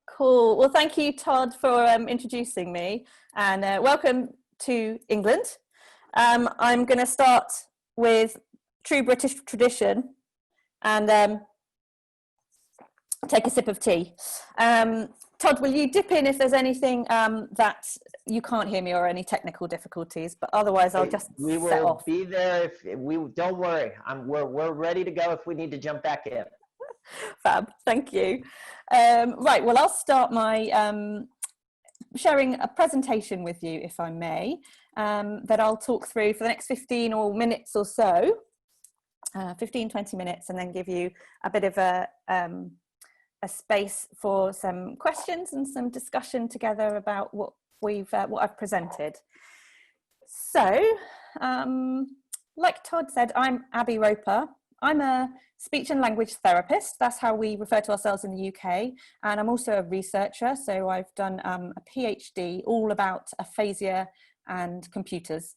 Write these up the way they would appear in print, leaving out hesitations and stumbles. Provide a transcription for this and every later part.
Cool. Well, thank you, Todd, for introducing me, and welcome to England. I'm going to start with true British tradition and take a sip of tea. Todd, will you dip in if there's anything that you can't hear me or any technical difficulties? But otherwise, I'll just we set will off. be there if we don't worry. We're ready to go if we need to jump back in. Fab, thank you. Right, well, I'll start my sharing a presentation with you, if I may, that I'll talk through for the next 15 minutes or so, 15-20 minutes, and then give you a bit of a space for some questions and some discussion together about what I've presented. So, like Todd said, I'm Abi Roper. I'm a speech and language therapist. That's how we refer to ourselves in the UK. And I'm also a researcher. So I've done a PhD all about aphasia and computers.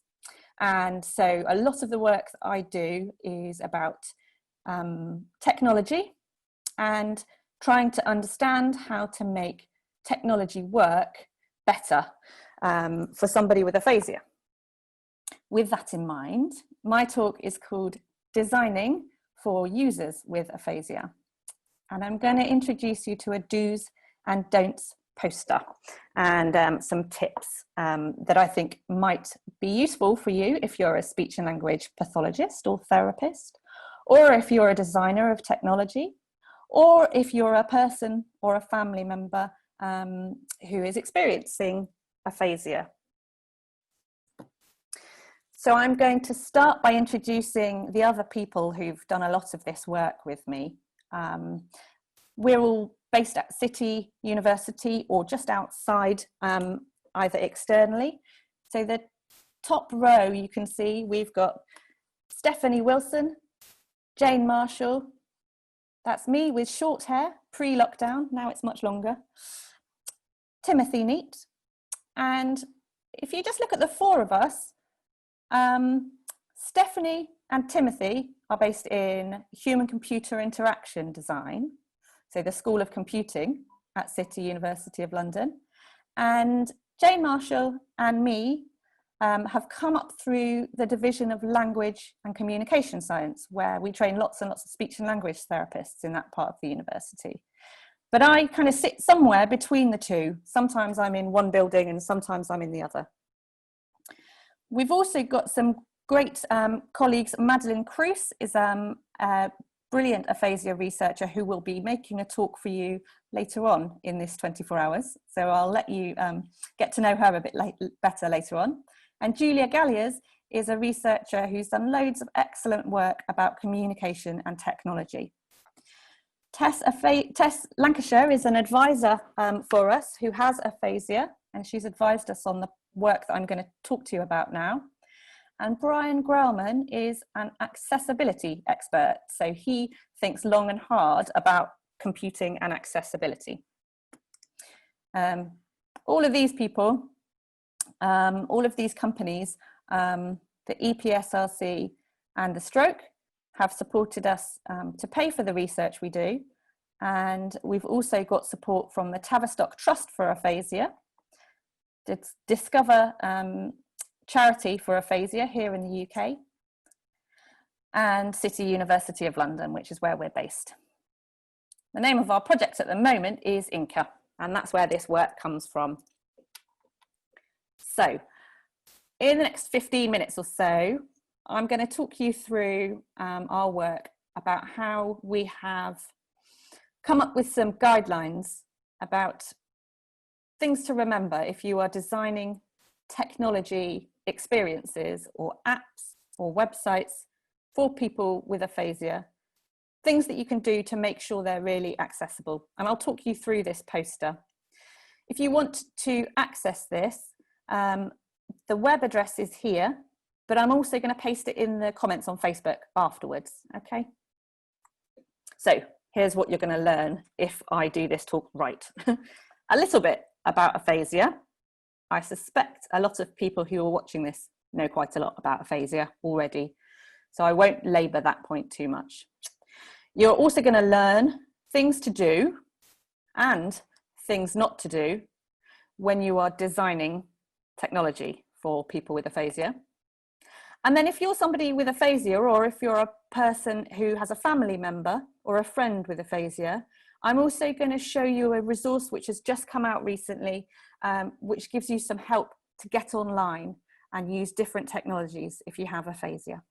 And so a lot of the work that I do is about technology and trying to understand how to make technology work better for somebody with aphasia. With that in mind, my talk is called Designing for Users with Aphasia. And I'm going to introduce you to a do's and don'ts poster and some tips that I think might be useful for you if you're a speech and language pathologist or therapist, or if you're a designer of technology, or if you're a person or a family member who is experiencing aphasia. So I'm going to start by introducing the other people who've done a lot of this work with me. We're all based at City University or just outside, either externally. So the top row you can see we've got Stephanie Wilson, Jane Marshall, that's me with short hair, pre-lockdown, now it's much longer, Timothy Neat, and if you just look at the four of us, Stephanie and Timothy are based in human-computer interaction design, so the School of Computing at City University of London, and Jane Marshall and me have come up through the Division of Language and Communication Science, where we train lots and lots of speech and language therapists in that part of the university. But I kind of sit somewhere between the two. Sometimes I'm in one building and sometimes I'm in the other. We've also got some great colleagues. Madeline Cruz is a brilliant aphasia researcher who will be making a talk for you later on in this 24 hours. So I'll let you get to know her a bit better later on. And Julia Galliers is a researcher who's done loads of excellent work about communication and technology. Tess Lancashire is an advisor for us who has aphasia, and she's advised us on the work that I'm going to talk to you about now. And Brian Grellman is an accessibility expert, so he thinks long and hard about computing and accessibility. All of these people, all of these companies, the EPSRC and the Stroke, have supported us to pay for the research we do. And we've also got support from the Tavistock Trust for Aphasia, Discover Charity for Aphasia here in the UK, and City University of London, which is where we're based. The name of our project at the moment is Inca, and that's where this work comes from. So in the next 15 minutes or so, I'm going to talk you through our work about how we have come up with some guidelines about things to remember if you are designing technology experiences or apps or websites for people with aphasia, things that you can do to make sure they're really accessible. And I'll talk you through this poster. If you want to access this, the web address is here, but I'm also going to paste it in the comments on Facebook afterwards, okay? So here's what you're going to learn if I do this talk right. A little bit about aphasia. I suspect a lot of people who are watching this know quite a lot about aphasia already, so I won't labour that point too much. You're also going to learn things to do and things not to do when you are designing technology for people with aphasia. And then if you're somebody with aphasia, or if you're a person who has a family member or a friend with aphasia, I'm also going to show you a resource which has just come out recently, which gives you some help to get online and use different technologies if you have aphasia.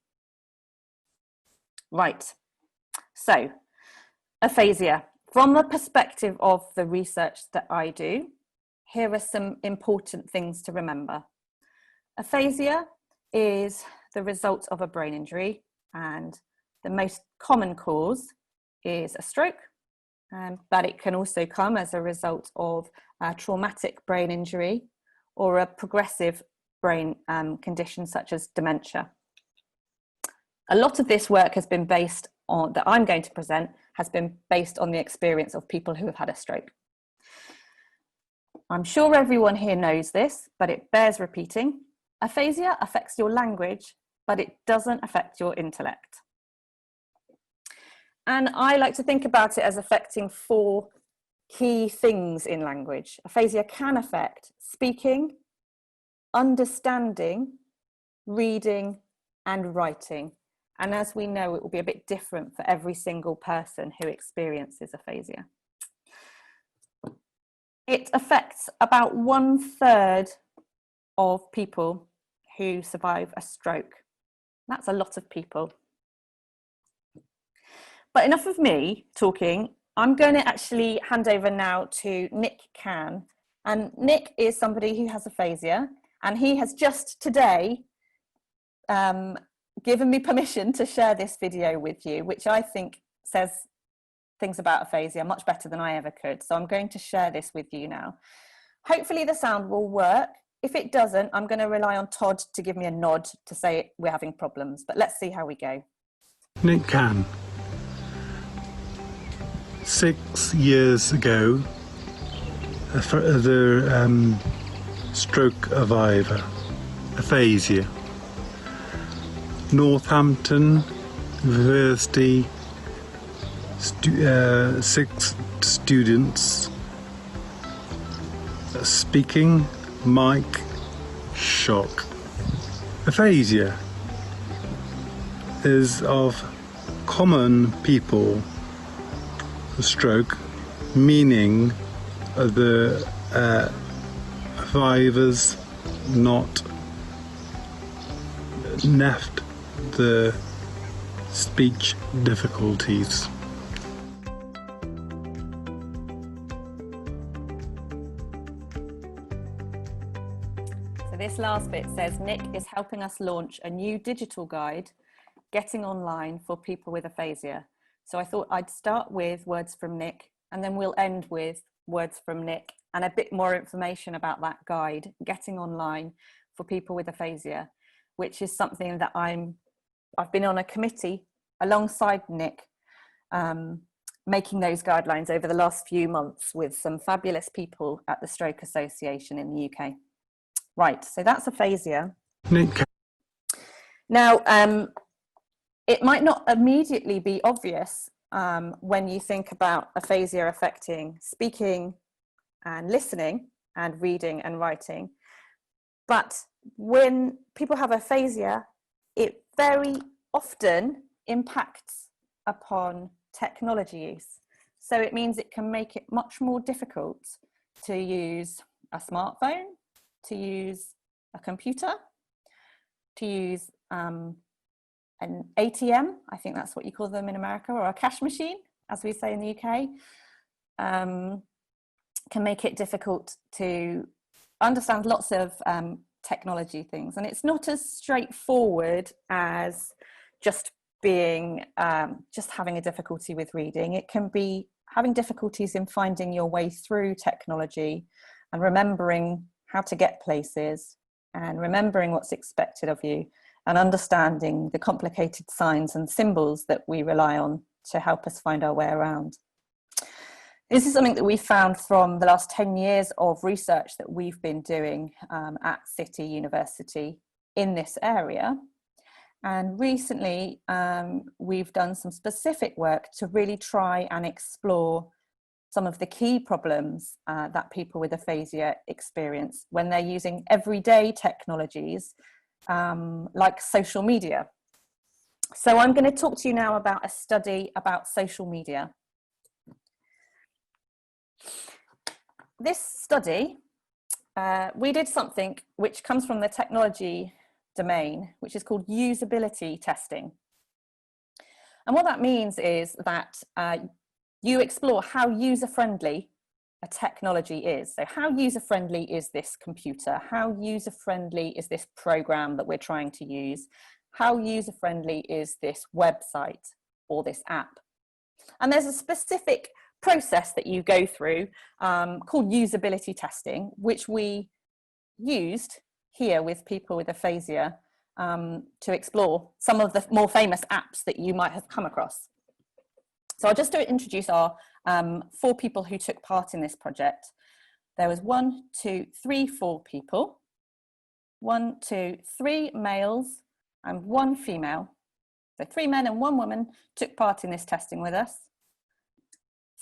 Right, so aphasia. From the perspective of the research that I do, here are some important things to remember. Aphasia is the result of a brain injury, and the most common cause is a stroke, but it can also come as a result of a traumatic brain injury or a progressive brain condition such as dementia. A lot of this work has been based on, that I'm going to present, has been based on the experience of people who have had a stroke. I'm sure everyone here knows this, but it bears repeating. Aphasia affects your language, but it doesn't affect your intellect. And I like to think about it as affecting 4 key things in language. Aphasia can affect speaking, understanding, reading, and writing. And as we know, it will be a bit different for every single person who experiences aphasia. It affects about 1/3 of people who survive a stroke. That's a lot of people. But enough of me talking. I'm going to actually hand over now to Nick Cann. And Nick is somebody who has aphasia, and he has just today given me permission to share this video with you, which I think says things about aphasia much better than I ever could. So I'm going to share this with you now. Hopefully the sound will work. If it doesn't, I'm going to rely on Todd to give me a nod to say we're having problems, but let's see how we go. Nick Cann. 6 years ago, the stroke of aphasia. Northampton University, 6 students, speaking, mic, shock. Aphasia is of common people stroke, meaning the survivors not left the speech difficulties. So this last bit says Nick is helping us launch a new digital guide, Getting Online for People with Aphasia. So I thought I'd start with words from Nick, and then we'll end with words from Nick and a bit more information about that guide, Getting Online for People with Aphasia, which is something that I've been on a committee alongside Nick, making those guidelines over the last few months with some fabulous people at the Stroke Association in the UK. Right, so that's aphasia. Nick. Now, it might not immediately be obvious when you think about aphasia affecting speaking and listening and reading and writing. But when people have aphasia, it very often impacts upon technology use. So it means it can make it much more difficult to use a smartphone, to use a computer, to use an ATM, I think that's what you call them in America, or a cash machine, as we say in the UK, can make it difficult to understand lots of technology things. And it's not as straightforward as just being, just having a difficulty with reading. It can be having difficulties in finding your way through technology and remembering how to get places and remembering what's expected of you, and understanding the complicated signs and symbols that we rely on to help us find our way around. This is something that we found from the last 10 years of research that we've been doing at City University in this area. And recently, we've done some specific work to really try and explore some of the key problems that people with aphasia experience when they're using everyday technologies like social media. So I'm going to talk to you now about a study about social media. This study, we did something which comes from the technology domain, which is called usability testing. And what that means is that you explore how user-friendly a technology is. So how user-friendly is this computer? How user-friendly is this program that we're trying to use? How user-friendly is this website or this app? And there's a specific process that you go through called usability testing, which we used here with people with aphasia to explore some of the more famous apps that you might have come across. So I'll just introduce our 4 people who took part in this project. There was 1, 2, 3, 4 people, 1, 2, 3 males and 1 female. So 3 men and 1 woman took part in this testing with us.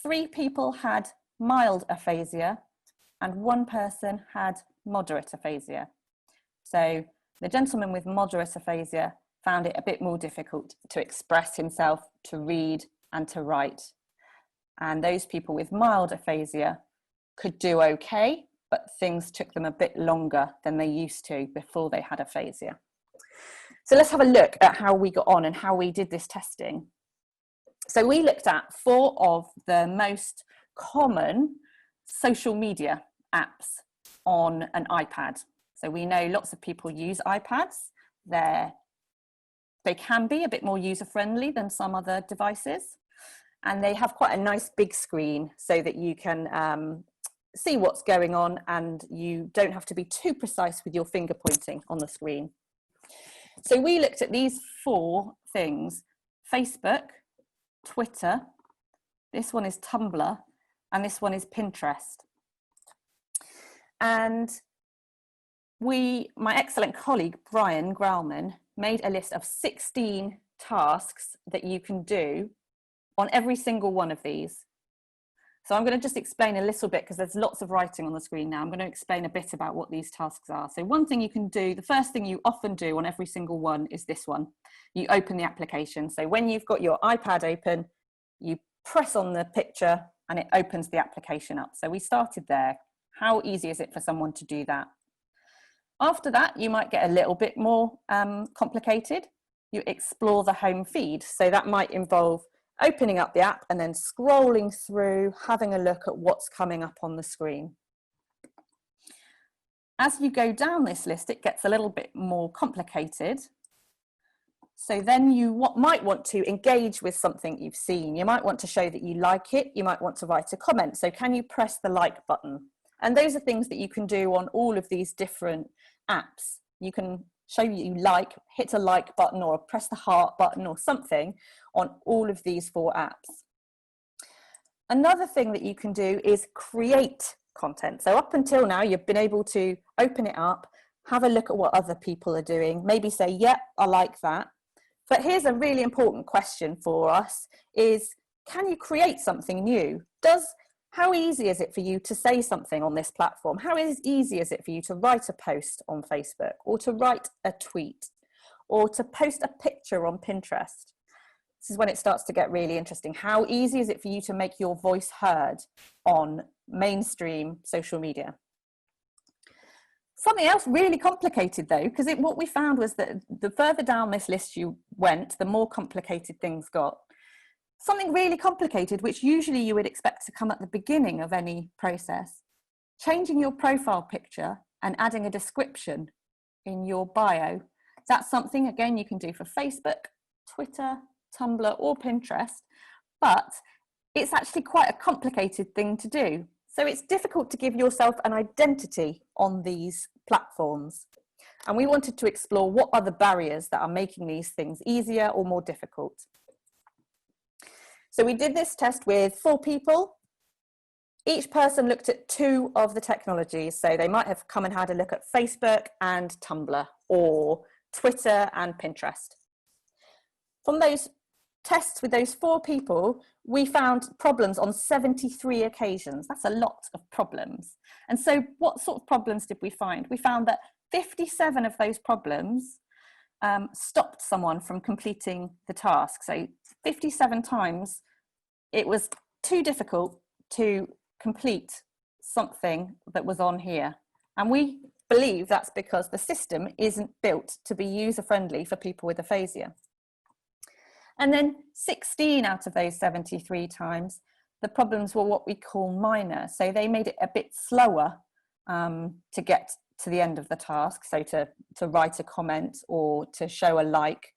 3 people had mild aphasia and 1 person had moderate aphasia. So the gentleman with moderate aphasia found it a bit more difficult to express himself, to read and to write. And those people with mild aphasia could do okay, but things took them a bit longer than they used to before they had aphasia. So let's have a look at how we got on and how we did this testing. So we looked at 4 of the most common social media apps on an iPad. So we know lots of people use iPads. They can be a bit more user-friendly than some other devices. And they have quite a nice big screen so that you can see what's going on and you don't have to be too precise with your finger pointing on the screen. So we looked at these 4 things: Facebook, Twitter, this one is Tumblr, and this one is Pinterest. And my excellent colleague, Brian Grauman, made a list of 16 tasks that you can do on every single one of these. So I'm going to just explain a little bit because there's lots of writing on the screen now. I'm going to explain a bit about what these tasks are. So one thing you can do, the first thing you often do on every single one is this one. You open the application. So when you've got your iPad open, you press on the picture and it opens the application up. So we started there. How easy is it for someone to do that? After that, you might get a little bit more complicated. You explore the home feed. So that might involve opening up the app and then scrolling through, having a look at what's coming up on the screen. As you go down this list, it gets a little bit more complicated. So then you might want to engage with something you've seen. You might want to show that you like it. You might want to write a comment. So can you press the like button? And those are things that you can do on all of these different apps. You can show you like, hit a like button or press the heart button or something on all of these 4 apps. Another thing that you can do is create content. So up until now, you've been able to open it up, have a look at what other people are doing, maybe say, yep, I like that. But here's a really important question for us is, can you create something new? How easy is it for you to say something on this platform? How easy is it for you to write a post on Facebook or to write a tweet or to post a picture on Pinterest? This is when it starts to get really interesting. How easy is it for you to make your voice heard on mainstream social media? Something else really complicated though, because what we found was that the further down this list you went, the more complicated things got. Something really complicated, which usually you would expect to come at the beginning of any process, changing your profile picture and adding a description in your bio. That's something, again, you can do for Facebook, Twitter, Tumblr, or Pinterest, but it's actually quite a complicated thing to do. So it's difficult to give yourself an identity on these platforms. And we wanted to explore what are the barriers that are making these things easier or more difficult. So we did this test with 4 people. Each person looked at 2 of the technologies. So they might have come and had a look at Facebook and Tumblr or Twitter and Pinterest. From those tests with those 4 people, we found problems on 73 occasions. That's a lot of problems. And so what sort of problems did we find? We found that 57 of those problems stopped someone from completing the task. So 57 times it was too difficult to complete something that was on here. And we believe that's because the system isn't built to be user-friendly for people with aphasia. And then 16 out of those 73 times, the problems were what we call minor. So they made it a bit slower to get to the end of the task. So to write a comment or to show a like,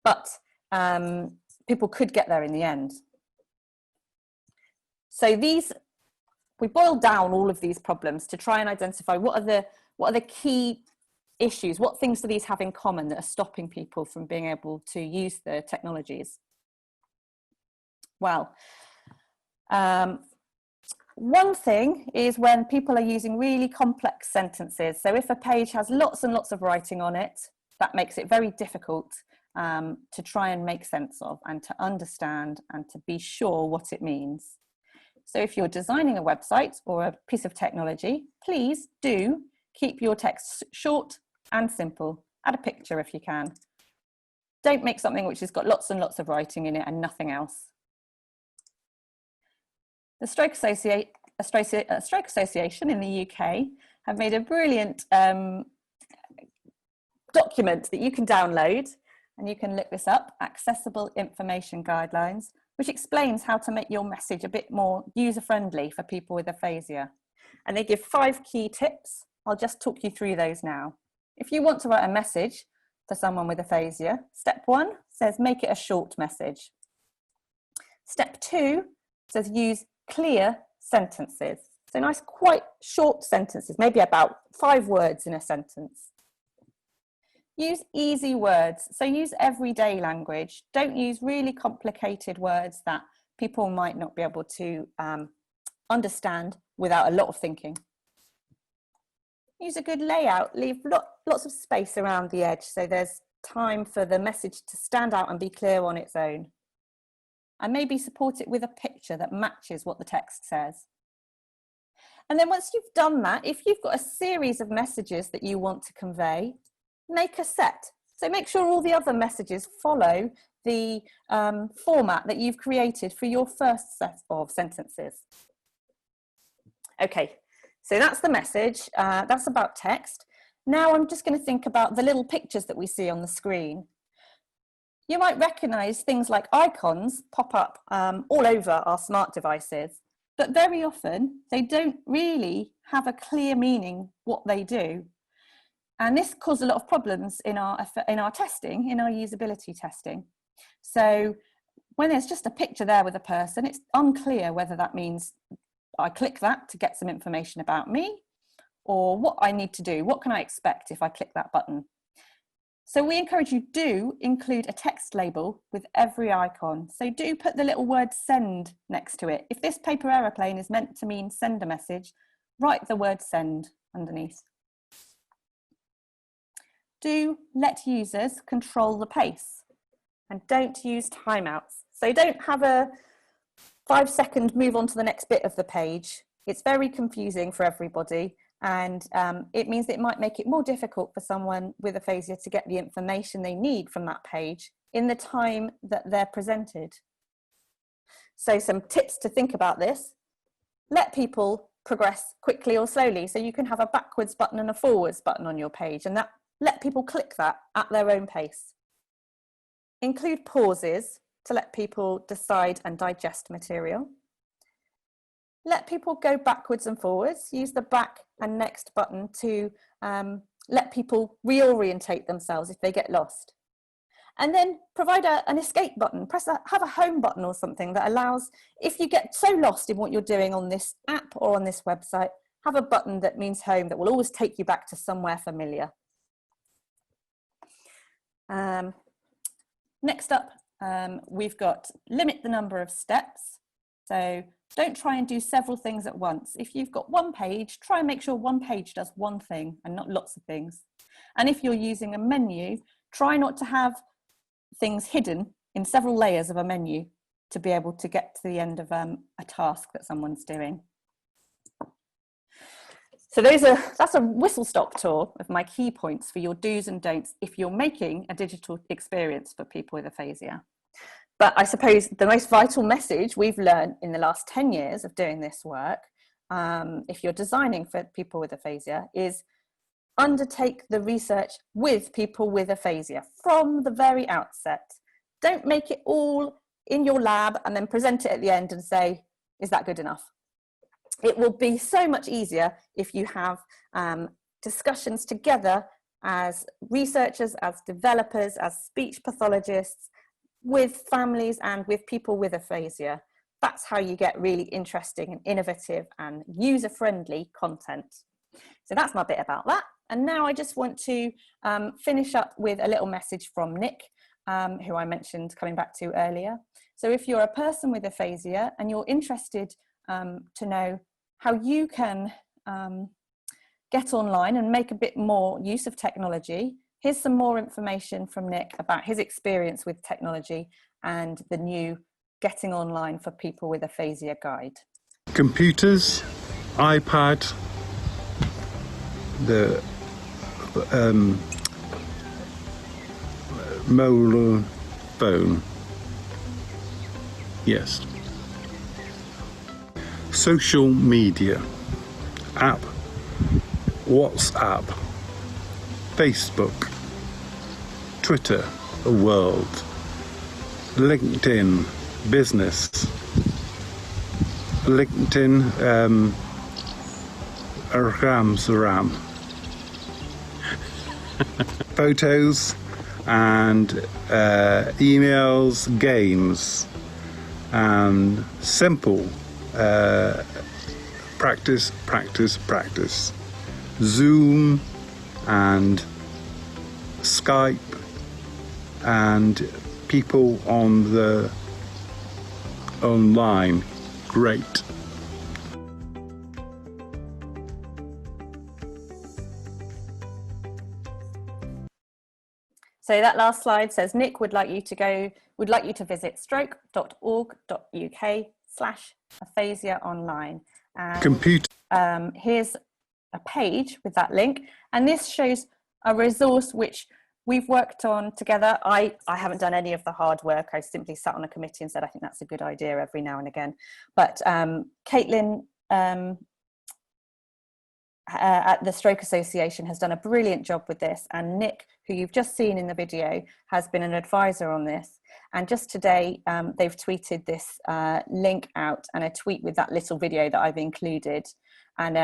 but people could get there in the end. So we boiled down all of these problems to try and identify what are the key issues, what things do these have in common that are stopping people from being able to use the technologies? Well, one thing is when people are using really complex sentences. So if a page has lots and lots of writing on it, that makes it very difficult to try and make sense of and to understand and to be sure what it means. So if you're designing a website or a piece of technology, please do keep your text short and simple. Add a picture if you can. Don't make something which has got lots and lots of writing in it and nothing else. The Stroke Association in the UK have made a brilliant document that you can download, and you can look this up, Accessible Information Guidelines, which explains how to make your message a bit more user-friendly for people with aphasia. And they give 5 key tips. I'll just talk you through those now. If you want to write a message for someone with aphasia, step 1 says make it a short message. Step 2 says use clear sentences. So nice, quite short sentences, maybe about 5 words in a sentence. Use easy words, so use everyday language. Don't use really complicated words that people might not be able to understand without a lot of thinking. Use a good layout, leave lots of space around the edge so there's time for the message to stand out and be clear on its own. And maybe support it with a picture that matches what the text says. And then once you've done that, if you've got a series of messages that you want to convey, make a set. So make sure all the other messages follow the format that you've created for your first set of sentences. Okay, so that's the message. That's about text. Now I'm just going to think about the little pictures that we see on the screen. You might recognize things like icons pop up all over our smart devices, but very often they don't really have a clear meaning what they do. And this caused a lot of problems in our testing, in our usability testing. So when there's just a picture there with a person, it's unclear whether that means I click that to get some information about me, or what I need to do. What can I expect if I click that button? So we encourage you do include a text label with every icon. So do put the little word send next to it. If this paper aeroplane is meant to mean send a message, write the word send underneath. Do let users control the pace and don't use timeouts. So don't have a 5-second move on to the next bit of the page. It's very confusing for everybody, and it means that it might make it more difficult for someone with aphasia to get the information they need from that page in the time that they're presented. So some tips to think about this: let people progress quickly or slowly. So you can have a backwards button and a forwards button on your page, and that let people click that at their own pace. Include pauses to let people decide and digest material. Let people go backwards and forwards. Use the back and next button to let people reorientate themselves if they get lost. And then provide an escape button. Have a home button or something that allows, if you get so lost in what you're doing on this app or on this website, have a button that means home that will always take you back to somewhere familiar. Next up, we've got limit the number of steps. So don't try and do several things at once. If you've got one page, try and make sure one page does one thing and not lots of things. And if you're using a menu, try not to have things hidden in several layers of a menu to be able to get to the end of a task that someone's doing. So that's a whistle-stop tour of my key points for your do's and don'ts if you're making a digital experience for people with aphasia. But I suppose the most vital message we've learned in the last 10 years of doing this work, if you're designing for people with aphasia, is undertake the research with people with aphasia from the very outset. Don't make it all in your lab and then present it at the end and say, is that good enough? It will be so much easier if you have discussions together as researchers, as developers, as speech pathologists, with families and with people with aphasia. That's how you get really interesting and innovative and user-friendly content. So that's my bit about that. And now I just want to finish up with a little message from Nick, who I mentioned coming back to earlier. So if you're a person with aphasia and you're interested to know how you can get online and make a bit more use of technology, here's some more information from Nick about his experience with technology and the new Getting Online for People with Aphasia guide. Computers, iPad, the mobile phone. Yes. Social media, app, WhatsApp, Facebook, Twitter, a world, LinkedIn, business, LinkedIn, Ram, photos and emails, games, and simple practice, Zoom and Skype and people on the online. Great. So that last slide says Nick would like you to visit stroke.org.uk/aphasia online. Computer. Here's a page with that link, and this shows a resource which we've worked on together. I haven't done any of the hard work. I simply sat on a committee and said, I think that's a good idea every now and again. But Caitlin at the Stroke Association has done a brilliant job with this, and Nick, who you've just seen in the video, has been an advisor on this. And just today they've tweeted this link out and a tweet with that little video that I've included. And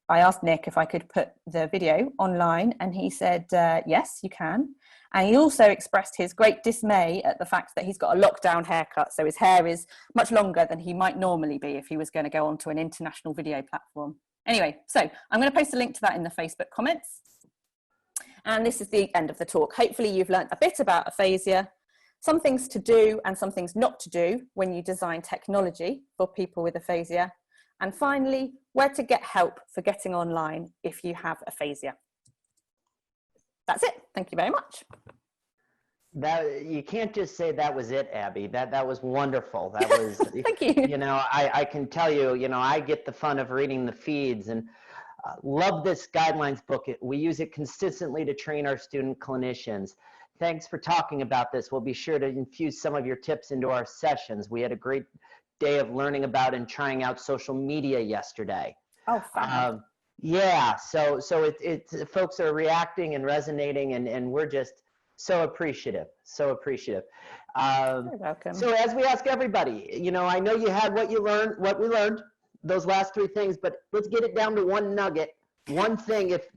I asked Nick if I could put the video online, and he said yes, you can. And he also expressed his great dismay at the fact that he's got a lockdown haircut, so his hair is much longer than he might normally be if he was going to go onto an international video platform. Anyway, so I'm going to post a link to that in the Facebook comments. And this is the end of the talk. Hopefully you've learned a bit about aphasia, some things to do and some things not to do when you design technology for people with aphasia. And finally, where to get help for getting online if you have aphasia. That's it. Thank you very much. That, you can't just say that was it, Abby. That was wonderful. That was, Thank you. You know, I can tell you, you know, I get the fun of reading the feeds and love this guidelines book. We use it consistently to train our student clinicians. Thanks for talking about this. We'll be sure to infuse some of your tips into our sessions. We had a great day of learning about and trying out social media yesterday. Oh, fun. Yeah, so folks are reacting and resonating, and we're just so appreciative, so appreciative. You're welcome. So as we ask everybody, you know, I know you had what we learned, those last three things, but let's get it down to one nugget, one thing. If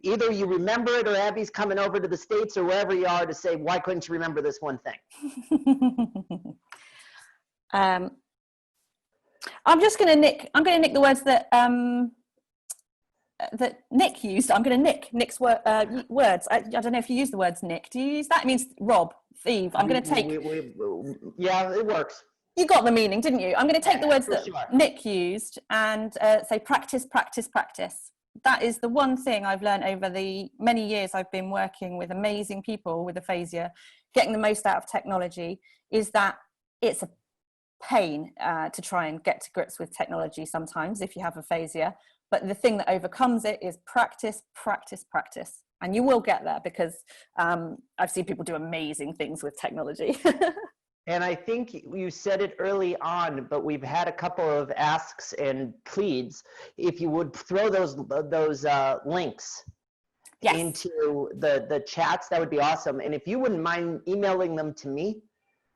either you remember it or Abby's coming over to the States or wherever you are to say, why couldn't you remember this one thing? I'm going to nick the words that that Nick used. I'm going to nick Nick's words. I don't know if you use the words Nick. Do you use that? It means rob, thief. I'm going to take. Yeah, it works. You got the meaning, didn't you? I'm going to take the words that sure. Nick used and say practice, practice, practice. That is the one thing I've learned over the many years I've been working with amazing people with aphasia getting the most out of technology is that it's a pain to try and get to grips with technology sometimes if you have aphasia. But the thing that overcomes it is practice, practice, practice. And you will get there, because I've seen people do amazing things with technology. And I think you said it early on, but we've had a couple of asks and pleads. If you would throw those links into the chats, that would be awesome. And if you wouldn't mind emailing them to me.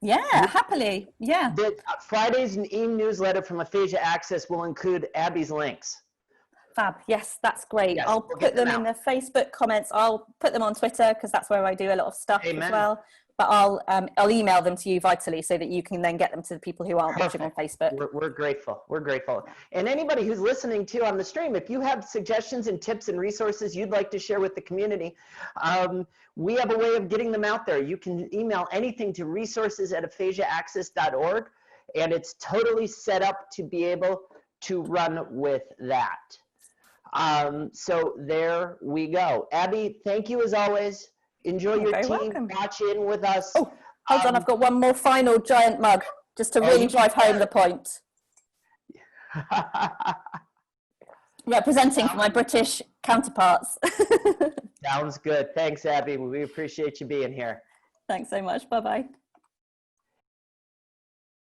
Yeah, happily. Yeah. The Friday's e-newsletter from Aphasia Access will include Abby's links. Fab. Yes, that's great. Yes, I'll put them in the Facebook comments. I'll put them on Twitter, because that's where I do a lot of stuff as well. But I'll email them to you vitally, so that you can then get them to the people who aren't watching on Facebook. We're grateful. We're grateful. And anybody who's listening too on the stream, if you have suggestions and tips and resources you'd like to share with the community, we have a way of getting them out there. You can email anything to resources@aphasiaaccess.org, and it's totally set up to be able to run with that. So there we go. Abby, thank you as always. Enjoy your team. Welcome. Watch in with us. Oh, hold on. I've got one more final giant mug, just to really drive home the point. Representing for my British counterparts. Sounds good. Thanks, Abby. We appreciate you being here. Thanks so much. Bye-bye.